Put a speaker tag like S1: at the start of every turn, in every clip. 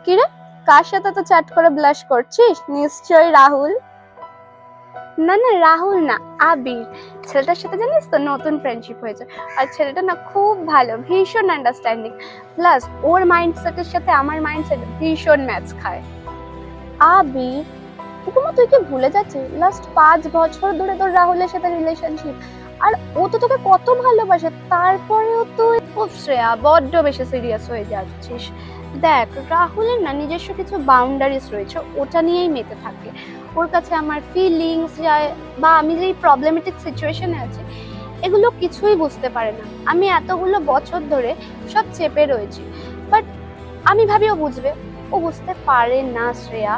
S1: কিরে, কার সাথে তো চ্যাট করে ব্লাশ করছিস? নিশ্চয়ই রাহুল। না না, রাহুল না, আবির। ছেলেটার সাথে জানিস তো নতুন ফ্রেন্ডশিপ হয়েছে। আর ছেলেটা না খুব ভালো, ভীষণ আন্ডারস্ট্যান্ডিং। প্লাস ওর মাইন্ডসেটের সাথে আমার মাইন্ডসেট ভীষণ ম্যাচ খায়। আবির, উপমা তুই কি ভুলে যাচ্ছিস লাস্ট 5 বছর ধরে তোর রাহুলের সাথে রিলেশনশিপ? আর ও তো তোকে কত ভালোবাসে, তারপরেও তুই খুব শ্রেয়া বড্ড বেশি সিরিয়াস হয়ে যাচ্ছিস। দেখ, রাহুলের না নিজস্ব কিছু বাউন্ডারিজ রয়েছে, ওটা নিয়েই মেতে থাকে। ওর কাছে আমার ফিলিংস যায় বা আমি যেই প্রবলেমেটিক সিচুয়েশনে আছি এগুলো কিছুই বুঝতে পারে না। আমি এতগুলো বছর ধরে সব চেপে রয়েছি, বাট আমি ভাবি ও বুঝবে, ও বুঝতে পারে না শ্রেয়া।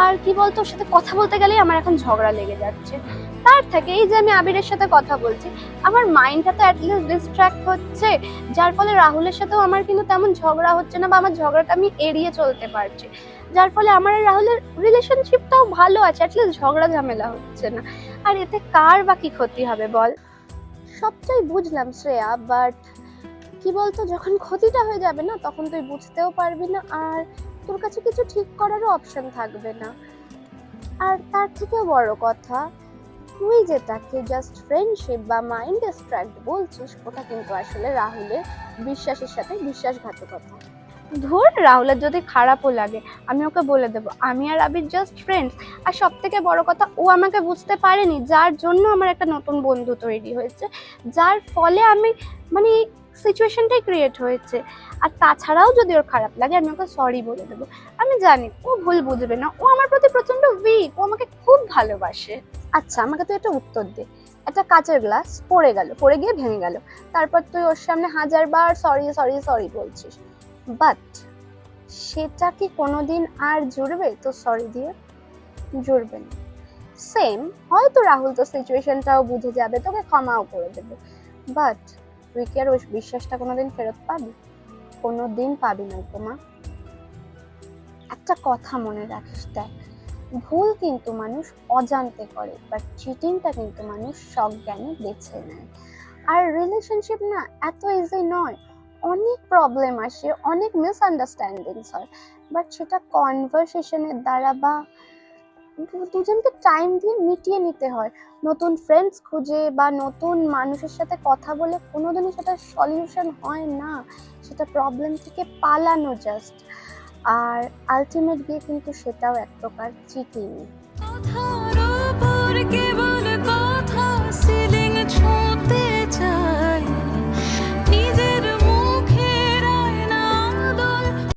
S1: আর কি বলতো, ওর সাথে কথা বলতে গেলেই আমার এখন ঝগড়া লেগে যাচ্ছে। তার থেকে এই যে আমি আবিরের সাথে কথা বলছি, আমার মাইন্ডটা তো অ্যাটলিস্ট ডিস্ট্র্যাক্ট হচ্ছে, যার ফলে রাহুলের সাথেও আমার কিন্তু তেমন ঝগড়া হচ্ছে না, বা আমার ঝগড়াটা আমি এড়িয়ে চলতে পারছি, যার ফলে আমার আর রাহুলের রিলেশনশিপটাও ভালো আছে, অ্যাটলিস্ট ঝগড়া ঝামেলা হচ্ছে না। আর এতে কার বা কি ক্ষতি হবে বল? সবটাই বুঝলাম শ্রেয়া, বাট কি বলতো, যখন ক্ষতিটা হয়ে যাবে না তখন তুই বুঝতেও পারবি না, আর তোর কাছে কিছু ঠিক করারও অপশন থাকবে না। আর তার থেকেও বড় কথা, তুই যেটাকে জাস্ট ফ্রেন্ডশিপ বা মাইন্ড ডিস্ট্র্যাক্ট বলছিস, ওটা কিন্তু আসলে রাহুলের বিশ্বাসের সাথে বিশ্বাসঘাতকতা। ধর, রাহুলের যদি খারাপও লাগে আমি ওকে বলে দেবো আমি আর আবির জাস্ট ফ্রেন্ডস। আর সব থেকে বড় কথা, ও আমাকে বুঝতে পারেনি, যার জন্য আমার একটা নতুন বন্ধু তৈরি হয়েছে, যার ফলে আমি মানে সিচুয়েশনটাই ক্রিয়েট হয়েছে। আর তাছাড়াও যদি ওর খারাপ লাগে আমি ওকে সরি বলে দেবো। আমি জানি ও ভুল বুঝবে না, ও আমার প্রতি প্রচন্ড উইক, ও আমাকে খুব ভালোবাসে। আচ্ছা, আমাকে তুই একটা উত্তর দে। একটা কাঁচের গ্লাস পড়ে গেল, পড়ে গিয়ে ভেঙে গেল, তারপর তুই ওর সামনে 1000 বার সরি সরি সরি বলছিস, বাট সেটা কি কোনোদিন আর জুড়বে তো সরি দিয়ে? জুড়বে না। সেম, হয়তো রাহুল তো সিচুয়েশনটাও বুঝে যাবে, তোকে ক্ষমাও করে দেবে, বাট তুই কি আর ওই বিশ্বাসটা কোনোদিন ফেরত পাবি? কোনোদিন পাবি না উপমা। একটা কথা মনে রাখিস, দেখ, ভুল কিন্তু মানুষ অজান্তে করে, বাট চিটিংটা কিন্তু মানুষ সজ্ঞানে বেছে নেয়। আর রিলেশনশিপ না এত ইজি নয়, অনেক প্রবলেম আসে, অনেক মিসআন্ডারস্ট্যান্ডিংস হয়, বাট সেটা কনভারসেশনের দ্বারা বা দুজনকে টাইম দিয়ে মিটিয়ে নিতে হয়। নতুন ফ্রেন্ডস খুঁজে বা নতুন মানুষের সাথে কথা বলে কোনোদিনই সেটা সলিউশন হয় না, সেটা প্রবলেম থেকে পালানো জাস্ট। আর আলটিমেট গিয়ে কিন্তু সেটাও এক প্রকার চিটিং।